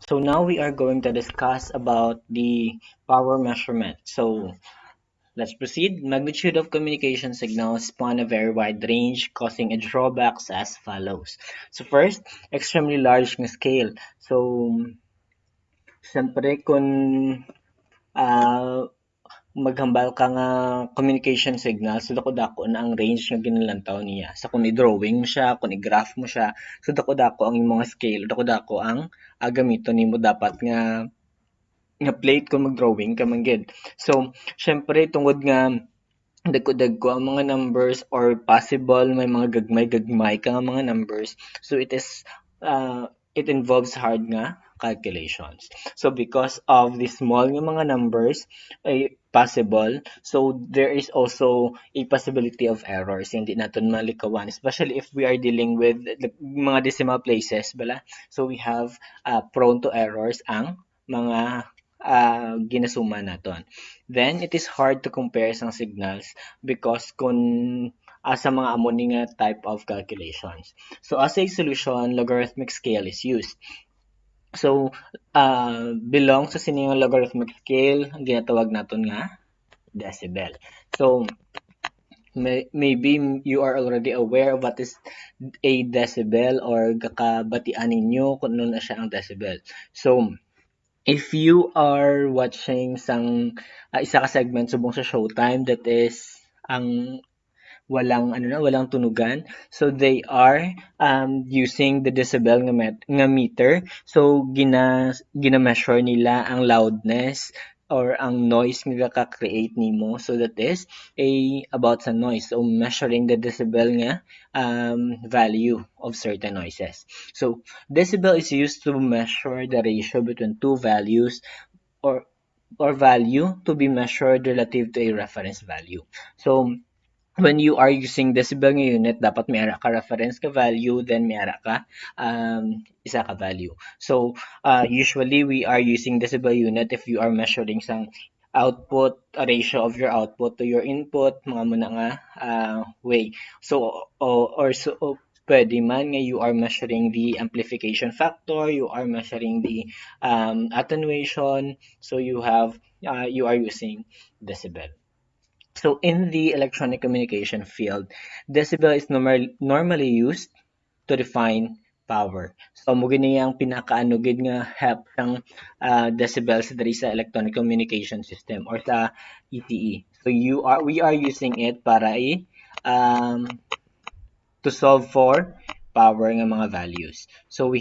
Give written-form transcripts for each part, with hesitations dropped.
So now we are going to discuss about the power measurement. So let's proceed. Magnitude of communication signals span a very wide range, causing a drawbacks as follows. So first, extremely large ng scale. So, siyempre kung ah, maghambal ka nga communication signal, so dako-dako na ang range nga ginalantaw niya. So kung i-drawing mo siya, kung i-graph mo siya, so dako-dako ang mga scale, dako-dako ang gamiton nimo dapat nga plate kung mag-drawing ka man gid. So, syempre tungod nga dagko-dagko ang mga numbers or possible may mga gagmay-gagmay ka nga mga numbers. So it involves hard nga calculations. So because of the small nga mga numbers ay possible, so there is also a possibility of errors. Hindi natin malikawan, especially if we are dealing with mga decimal places, bala. So we have prone to errors ang mga ginasuma naton. Then, it is hard to compare sang signals because sa mga amo ni nga type of calculations. So, as a solution, logarithmic scale is used. So, belong sa sining logarithmic scale, ang ginatawag naton nga decibel. So, maybe you are already aware of what is a decibel or kakabatian ninyo kung ano na siya ang decibel. So, if you are watching isa ka segment subong sa Showtime that is ang walang tunugan, so they are using the decibel nga meter, so gina-measure nila ang loudness or ang noise nga ka-create nimo, so that is about sa noise, so measuring the decibel nga value of certain noises. So decibel is used to measure the ratio between two values or value to be measured relative to a reference value. So when you are using decibel nga unit, dapat may ara ka reference ka value, then may ara ka isa ka value. So, usually we are using decibel unit if you are measuring sang output, a ratio of your output to your input, mga muna nga way. So, pwede man nga you are measuring the amplification factor, you are measuring the attenuation, so you are using decibel. So in the electronic communication field, decibel is normally used to define power. So mo gini ang pinakaanugid nga help ng decibels diri sa electronic communication system or sa ECE. So we are using it para um, to solve for power nga mga values. So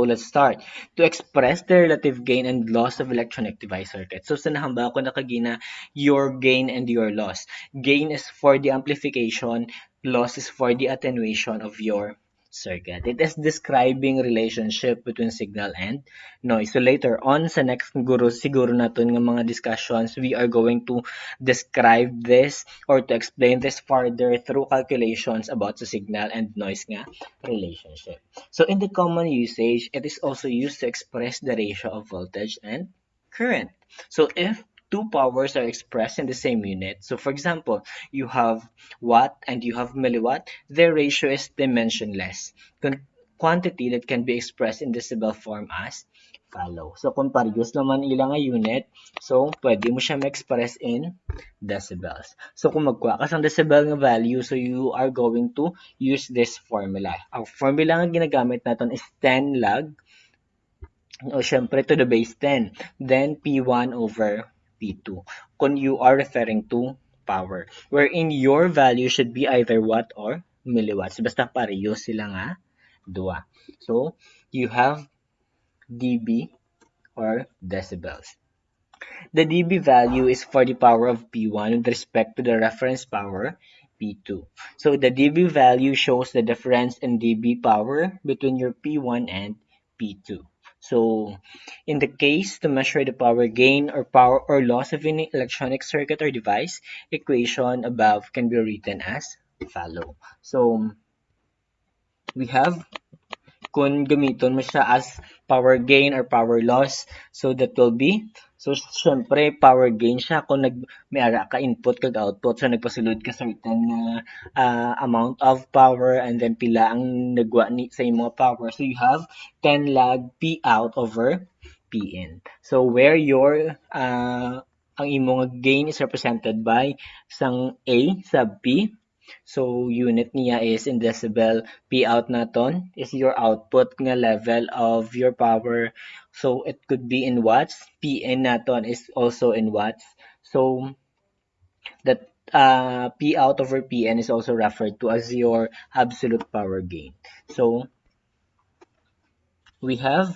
let's start. To express the relative gain and loss of electronic device circuit. So sa nahamba ko nakagina your gain and your loss. Gain is for the amplification, loss is for the attenuation of your circuit. It is describing relationship between signal and noise. So later on sa next siguro natin ng mga discussions, we are going to describe this or to explain this further through calculations about the signal and noise nga relationship. So in the common usage, it is also used to express the ratio of voltage and current. So if two powers are expressed in the same unit, so for example, you have watt and you have milliwatt, their ratio is dimensionless. Quantity that can be expressed in decibel form as follow. So kung parehas naman ilang nga unit, so pwede mo siya ma-express in decibels. So kung magkuha ka sa decibel nga value, so you are going to use this formula. Ang formula nga ginagamit natin is 10 log, o syempre to the base 10, then P1 over P2. Kung you are referring to power, wherein your value should be either watt or milliwatts. Basta pareho sila nga dua. So, you have dB or decibels. The dB value is for the power of P1 with respect to the reference power P2. So the dB value shows the difference in dB power between your P1 and P2. So in the case to measure the power gain or power or loss of any electronic circuit or device, equation above can be written as follow. So we have kung gamiton mo siya as power gain or power loss. So that will be, so syempre power gain siya kung may ara ka input kag output. So nagpasulod ka certain amount of power and then pila ang nagwa ni sa imong power. So you have 10 lag P out over P in. So where your ang imong gain is represented by isang A sub P. So unit niya is in decibel. P out naton is your output nga level of your power. So it could be in watts. P in naton is also in watts. So that P out over Pn is also referred to as your absolute power gain. So we have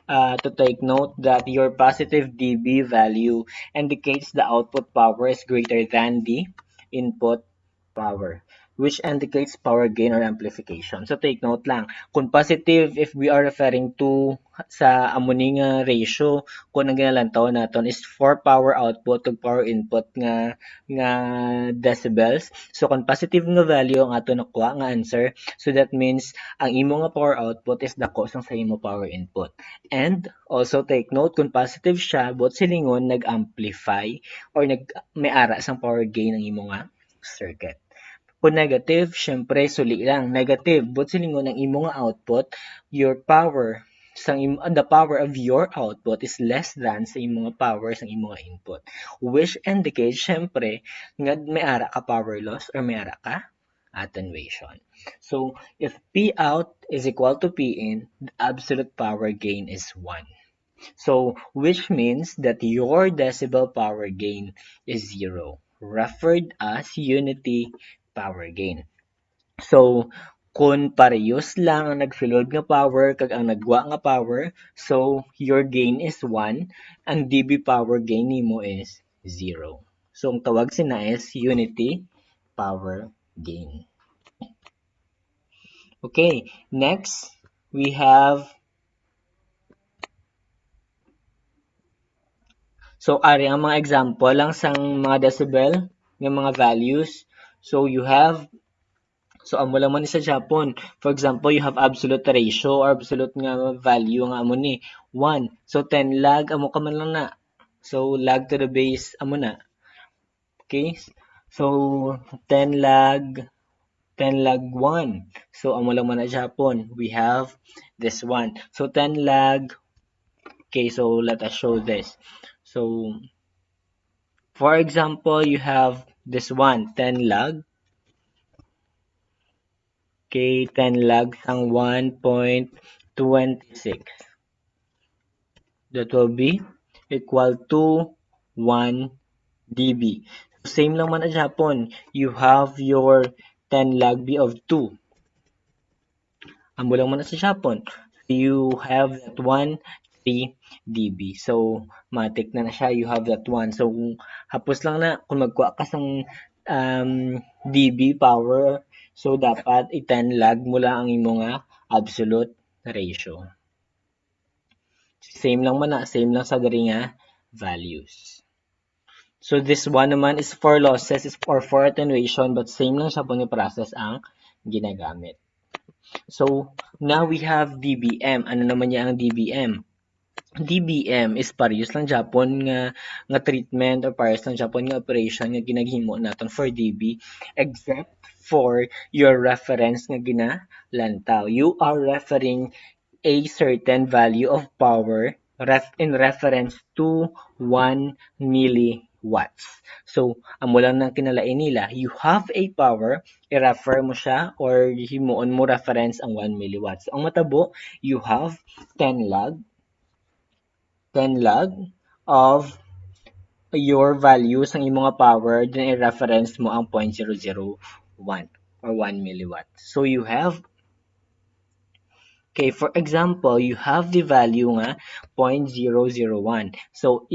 to take note that your positive dB value indicates the output power is greater than the input power, which indicates power gain or amplification. So take note lang, kung positive, if we are referring to sa amuning ratio, kung ang ginalantaw naton is for power output ug power input nga decibels. So kung positive nga value ang ato nakuha nga answer, so that means ang imo nga power output is dako sang sa imo power input. And also take note, kung positive siya, bot silingon nag-amplify or may ara sang power gain ang imo nga circuit. Kung negative, syempre suli lang. Negative, but silingon ang imo nga output, your power, the power of your output is less than sa imo nga power sa imo nga input. Which indicates, syempre, nga may ara ka power loss or may ara ka attenuation. So, if P out is equal to P in, the absolute power gain is 1. So, which means that your decibel power gain is 0, referred as unity power gain. So, kung parehas lang ang nagsulod nga power kag ang nagwa nga power, so your gain is 1, ang dB power gain nimo is 0. So, ang tawag sina is unity power gain. Okay, next we have, so ari ang mga example lang sang mga decibel ng mga values. So you have, so amo lang man ni sa Japon. For example, you have absolute ratio or absolute nga value nga amo ni 1. So 10 lag amo ka man lang na. So lag to the base amo na. Okay? So 10 lag 1. So amo lang man na Japon. We have this one. So 10 lag. Okay, so let us show this. So for example, you have this one, 10 log. Okay, 10 log sang 1.26. That will be equal to 1 dB. Same lang man na Japon. You have your 10 log B of 2. Amo lang man na sa Japon. You have that 1, 3 dB. So, matik na siya. You have that 1. So, hapos lang na kung magkuha ka sang dB power, so dapat i-10 log mo lang ang imo nga absolute ratio. Same lang man na. Same lang sa diri nga values. So, this one naman is for losses or for attenuation, but same lang siya po ni process ang ginagamit. So, now we have dBm. Ano naman niya ang dBm? dBm is parehas lang Japon nga treatment or parehas lang Japon nga operation nga ginaghimo naton for dB except for your reference nga ginalantaw. You are referring a certain value of power in reference to 1 milliwatts. So, amo lang nang kinalain nila, you have a power, i-refer mo siya or himuon mo reference ang 1 milliwatts. Ang matabo, you have 10 log of your values ang imong power, then i-reference mo ang 0.001 or 1 milliwatt. So, you have, okay, for example, you have the value nga 0.001. So,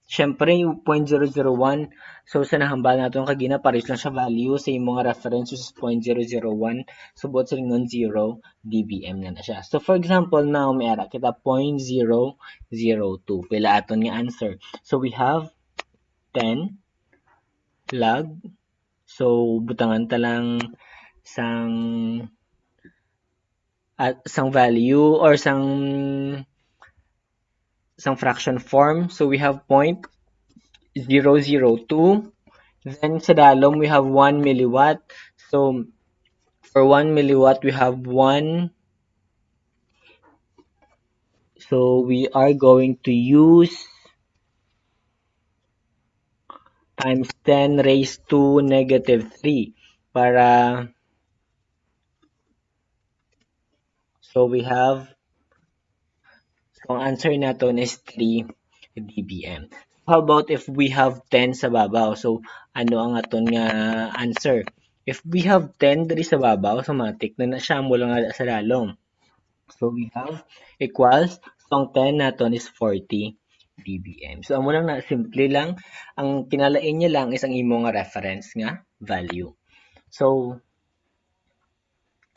syempre, yung 0.001, so sa nahambal natin kagina, pares lang siya value sa yung mga reference, which is 0.001. So, both sa non 0 dBm na siya. So, for example, now, may ara kita 0.002. Pila aton nga answer. So, we have 10 log. So, butangan ta lang sang at isang value or isang fraction form. So we have 0.002. Then sa dalom, we have 1 milliwatt. So for 1 milliwatt, we have 1. So we are going to use times 10 raised to negative 3 para so we have so ang answer natin is 3 dBm. How about if we have 10 sa babaw? So ano ang aton nga answer? If we have 10 diri sa babaw, automatic na siya mo lang nga sa lalom. So we have equals so ang 10 naton is 40 dBm. So amo lang na simple lang ang kinalain niya lang is ang imo nga reference nga value. So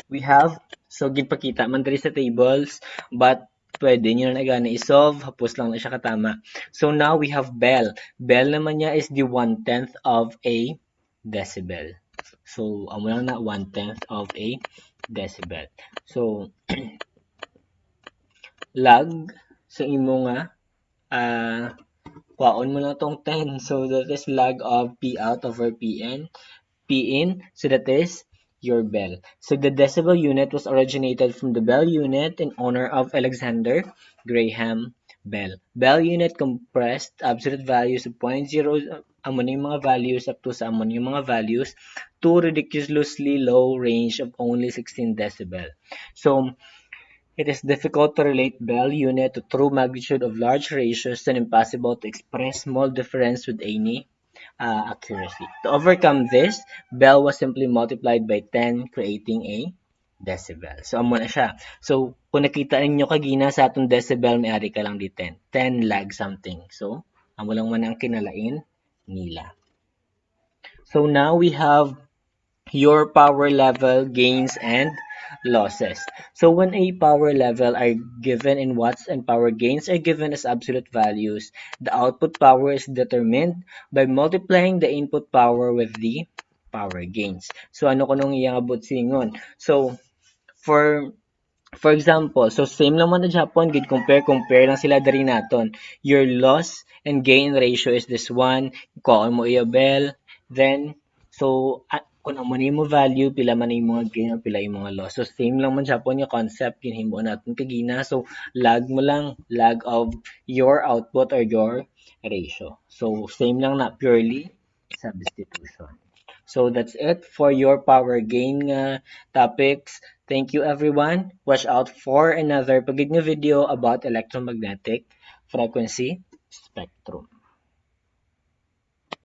we have so ginpakita man diri sa tables but pwede nyo na gani i-solve hapos lang na siya katama. So now we have bell. Bell naman niya is the 1/10 of a decibel. So amo lang na 1/10 of a decibel. So lag sa imo nga kwaon mo na tong 10. So that is log of P out over Pn. P in, so that is your bell. So the decibel unit was originated from the Bell unit in honor of Alexander Graham Bell. Bell unit compressed absolute values of 0.0 amo na yung mga values up to sa amo na yung mga values to ridiculously low range of only 16 decibel. So it is difficult to relate Bell unit to true magnitude of large ratios and impossible to express small difference with any accuracy. To overcome this, Bell was simply multiplied by 10, creating a decibel. So, amo na siya. So, kung nakita ninyo kagina sa atong decibel, may ari ka lang di 10. 10 lag something. So, amo lang man ang kinalain nila. So, now we have your power level gains and losses. So when a power level are given in watts and power gains are given as absolute values, the output power is determined by multiplying the input power with the power gains. So ano ko nung iyang abot singon? So for For example, so same lang man na Japon, gid compare lang sila diri naton. Your loss and gain ratio is this one, kuha mo iya bell, then so kung amo nimo value pila man yung mga gain or pila yung mga loss. So same lang man Japon yung concept ginhimo naton kagina. So lag mo lang lag of your output or your ratio. So same lang na purely substitution. So that's it for your power gain topics. Thank you everyone. Watch out for another pagid nga video about electromagnetic frequency spectrum.